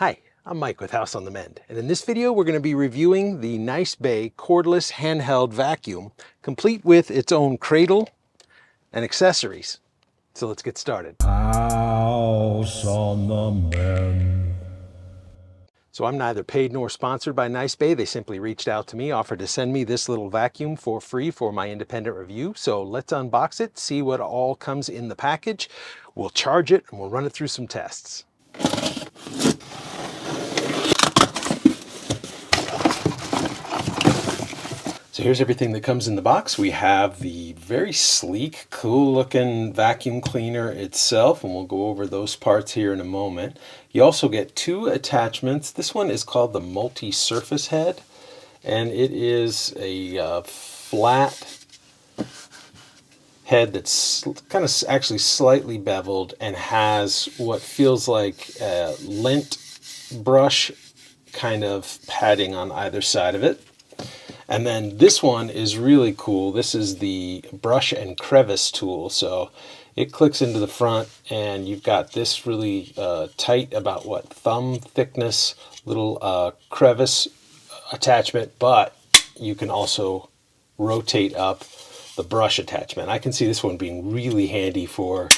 Hi, I'm Mike with House on the Mend, and in this video we're going to be reviewing the Nicebay Cordless Handheld Vacuum, complete with its own cradle and accessories. So let's get started. House on the Mend. So I'm neither paid nor sponsored by Nicebay. They simply reached out to me, offered to send me this little vacuum for free for my independent review. So let's unbox it, see what all comes in the package. We'll charge it and we'll run it through some tests. So here's everything that comes in the box. We have the very sleek, cool looking vacuum cleaner itself, and we'll go over those parts here in a moment. You also get two attachments. This one is called the multi-surface head, and it is a flat head that's kind of actually slightly beveled and has what feels like a lint brush kind of padding on either side of it. And then this one is really cool. This is the brush and crevice tool. So it clicks into the front and you've got this really tight, about what, thumb thickness little crevice attachment, but you can also rotate up the brush attachment. I can see this one being really handy for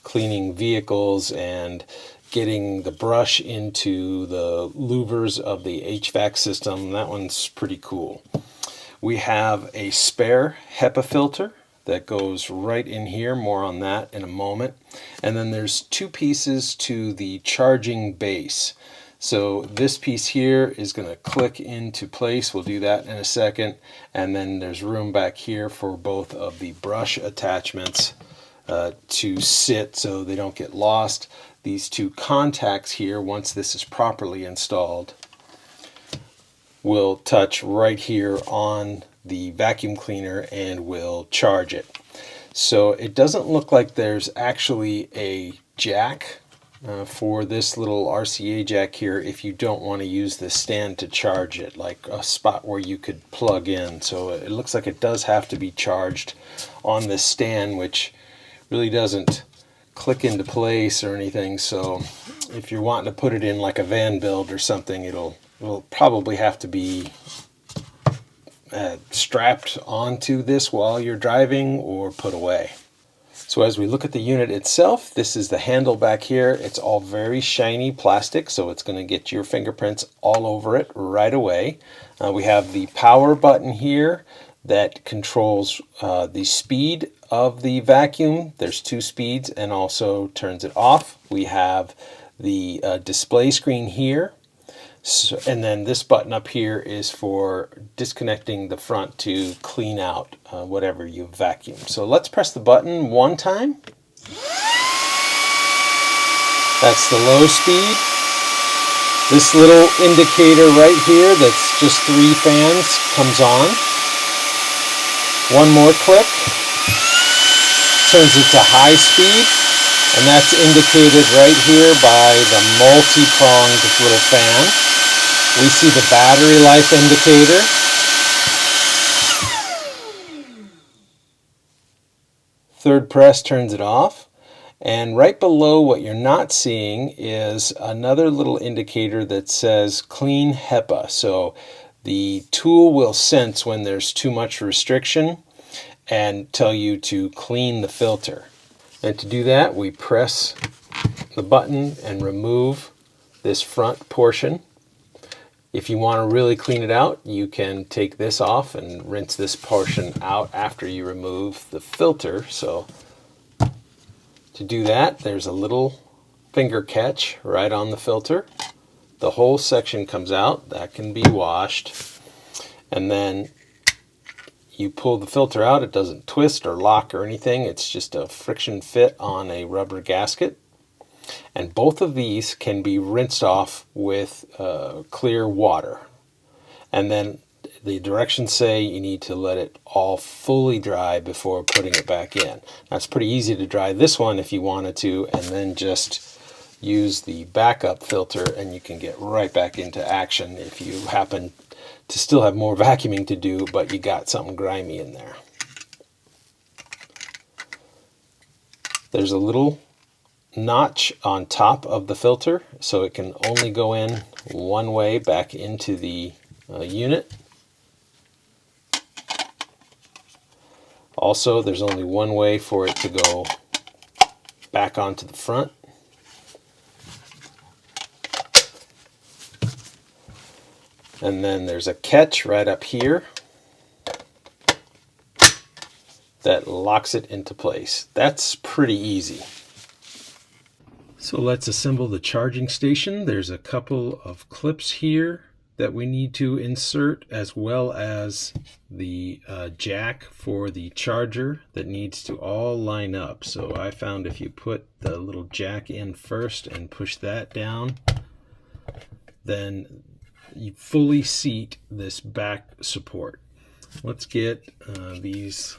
cleaning vehicles and getting the brush into the louvers of the HVAC system. That one's pretty cool. We have a spare HEPA filter that goes right in here. More on that in a moment. And then there's two pieces to the charging base. So this piece here is going to click into place. We'll do that in a second. And then there's room back here for both of the brush attachments to sit so they don't get lost. These two contacts here, once this is properly installed, will touch right here on the vacuum cleaner and will charge it. So it doesn't look like there's actually a jack for this little RCA jack here if you don't want to use the stand to charge it, like a spot where you could plug in. So it looks like it does have to be charged on this stand, which really doesn't click into place or anything. So if you're wanting to put it in like a van build or something, it'll probably have to be strapped onto this while you're driving or put away. So as we look at the unit itself, this is the handle back here. It's all very shiny plastic, so it's going to get your fingerprints all over it right away. We have the power button here that controls the speed of the vacuum. There's two speeds, and also turns it off. We have the display screen here. So, and then this button up here is for disconnecting the front to clean out whatever you vacuum. So let's press the button one time. That's the low speed. This little indicator right here that's just 3 fans comes on. One more click turns it to high speed, and that's indicated right here by the multi-pronged little fan. We see the battery life indicator. Third press turns it off. And right below, what you're not seeing is another little indicator that says clean HEPA. So the tool will sense when there's too much restriction and tell you to clean the filter. And to do that, we press the button and remove this front portion. If you want to really clean it out, you can take this off and rinse this portion out after you remove the filter. So to do that, there's a little finger catch right on the filter. The whole section comes out. That can be washed. And then you pull the filter out. It doesn't twist or lock or anything. It's just a friction fit on a rubber gasket. And both of these can be rinsed off with clear water. And then the directions say you need to let it all fully dry before putting it back in. Now, it's pretty easy to dry this one if you wanted to, and then just use the backup filter and you can get right back into action if you happen to still have more vacuuming to do, but you got something grimy in there. There's a little notch on top of the filter, so it can only go in one way back into the unit. Also, there's only one way for it to go back onto the front. And then there's a catch right up here that locks it into place. That's pretty easy. So let's assemble the charging station. There's a couple of clips here that we need to insert, as well as the jack for the charger that needs to all line up. So I found if you put the little jack in first and push that down, then you fully seat this back support. Let's get these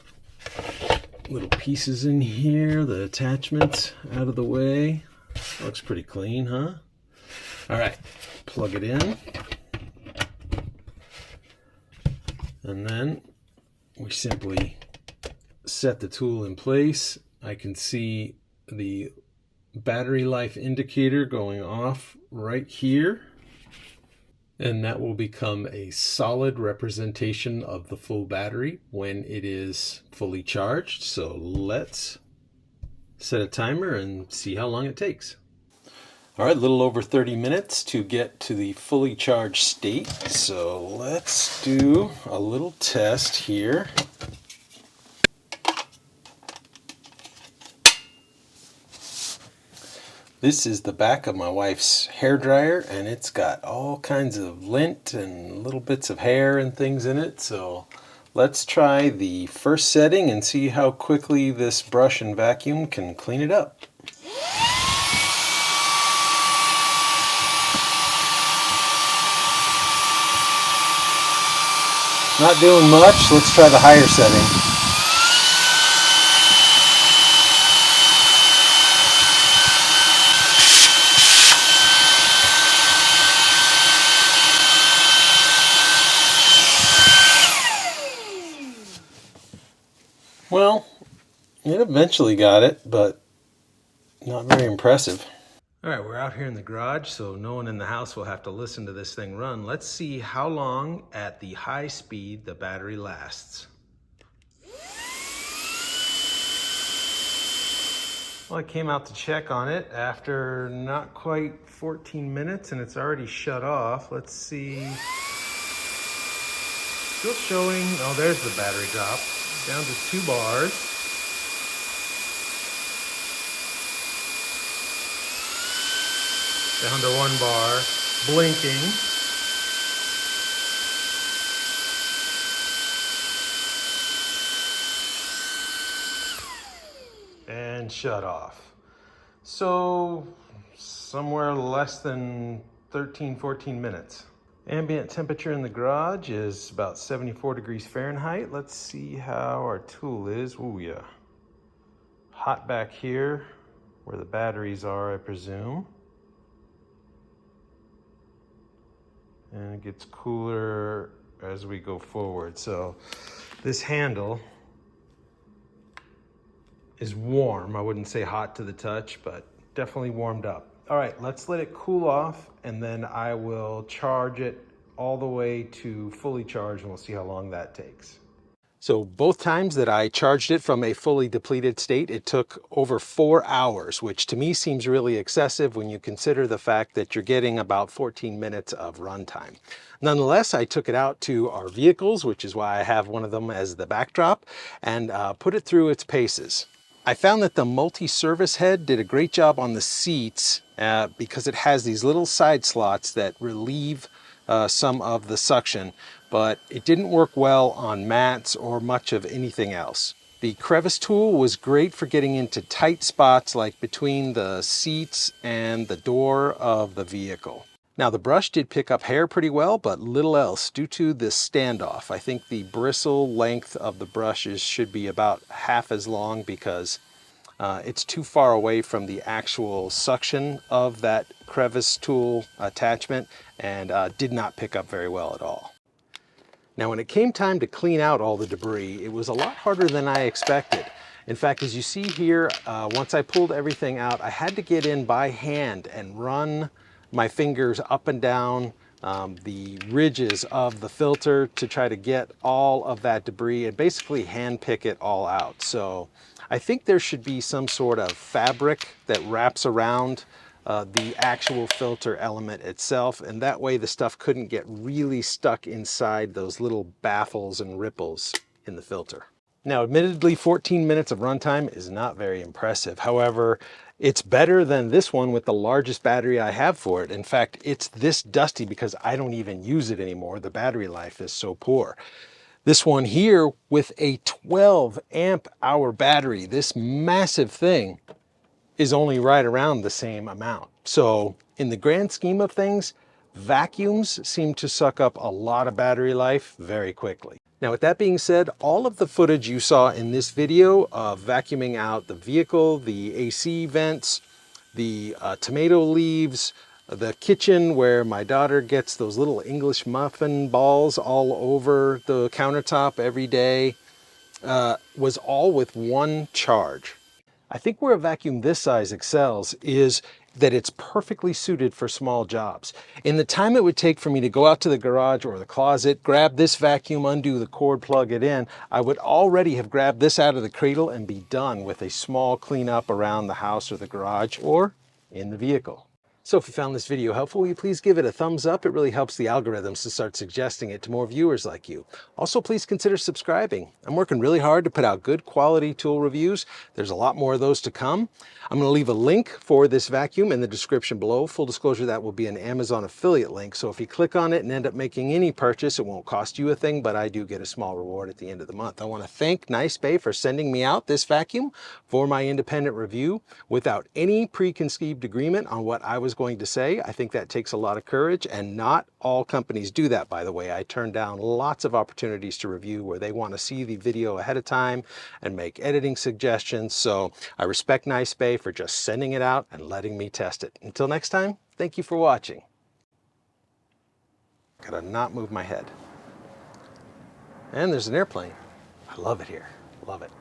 little pieces in here, the attachments, out of the way. Looks pretty clean, huh? All right, plug it in. And then we simply set the tool in place. I can see the battery life indicator going off right here. And that will become a solid representation of the full battery when it is fully charged. So let's set a timer and see how long it takes. All right, a little over 30 minutes to get to the fully charged state. So let's do a little test here. This is the back of my wife's hair dryer, and it's got all kinds of lint and little bits of hair and things in it. So let's try the first setting and see how quickly this brush and vacuum can clean it up. Not doing much. Let's try the higher setting. Well, it eventually got it, but not very impressive. All right, we're out here in the garage, so no one in the house will have to listen to this thing run. Let's see how long at the high speed the battery lasts. Well, I came out to check on it after not quite 14 minutes and it's already shut off. Let's see. Still showing, oh, there's the battery drop. Down to 2 bars. Down to 1 bar, blinking. And shut off. So somewhere less than 13-14 minutes. Ambient temperature in the garage is about 74 degrees Fahrenheit. Let's see how our tool is. Ooh, yeah. Hot back here where the batteries are, I presume. And it gets cooler as we go forward. So this handle is warm. I wouldn't say hot to the touch, but definitely warmed up. All right, let's let it cool off, and then I will charge it all the way to fully charged, and we'll see how long that takes. So both times that I charged it from a fully depleted state, it took over 4 hours, which to me seems really excessive when you consider the fact that you're getting about 14 minutes of runtime. Nonetheless, I took it out to our vehicles, which is why I have one of them as the backdrop, and put it through its paces. I found that the multi-service head did a great job on the seats because it has these little side slots that relieve some of the suction, but it didn't work well on mats or much of anything else. The crevice tool was great for getting into tight spots like between the seats and the door of the vehicle. Now the brush did pick up hair pretty well, but little else due to the standoff. I think the bristle length of the brushes should be about half as long because it's too far away from the actual suction of that crevice tool attachment and did not pick up very well at all. Now when it came time to clean out all the debris, it was a lot harder than I expected. In fact, as you see here, once I pulled everything out, I had to get in by hand and run my fingers up and down the ridges of the filter to try to get all of that debris and basically hand pick it all out. So I think there should be some sort of fabric that wraps around the actual filter element itself, and that way the stuff couldn't get really stuck inside those little baffles and ripples in the filter. Now, admittedly, 14 minutes of runtime is not very impressive. However, it's better than this one with the largest battery I have for it. In fact, it's this dusty because I don't even use it anymore. The battery life is so poor. This one here with a 12 amp hour battery, this massive thing is only right around the same amount. So in the grand scheme of things, vacuums seem to suck up a lot of battery life very quickly. Now, with that being said, all of the footage you saw in this video of vacuuming out the vehicle, the AC vents, the tomato leaves, the kitchen where my daughter gets those little English muffin balls all over the countertop every day, was all with one charge. I think where a vacuum this size excels is that it's perfectly suited for small jobs. In the time it would take for me to go out to the garage or the closet, grab this vacuum, undo the cord, plug it in, I would already have grabbed this out of the cradle and be done with a small cleanup around the house or the garage or in the vehicle. So if you found this video helpful, will you please give it a thumbs up? It really helps the algorithms to start suggesting it to more viewers like you. Also, please consider subscribing. I'm working really hard to put out good quality tool reviews. There's a lot more of those to come. I'm going to leave a link for this vacuum in the description below. Full disclosure, that will be an Amazon affiliate link. So if you click on it and end up making any purchase, it won't cost you a thing, but I do get a small reward at the end of the month. I want to thank Nicebay for sending me out this vacuum for my independent review without any preconceived agreement on what I was going to say. I think that takes a lot of courage, and not all companies do that, by the way. I turn down lots of opportunities to review where they want to see the video ahead of time and make editing suggestions. So I respect Nicebay for just sending it out and letting me test it. Until next time, thank you for watching. Gotta not move my head. And there's an airplane. I love it here. Love it.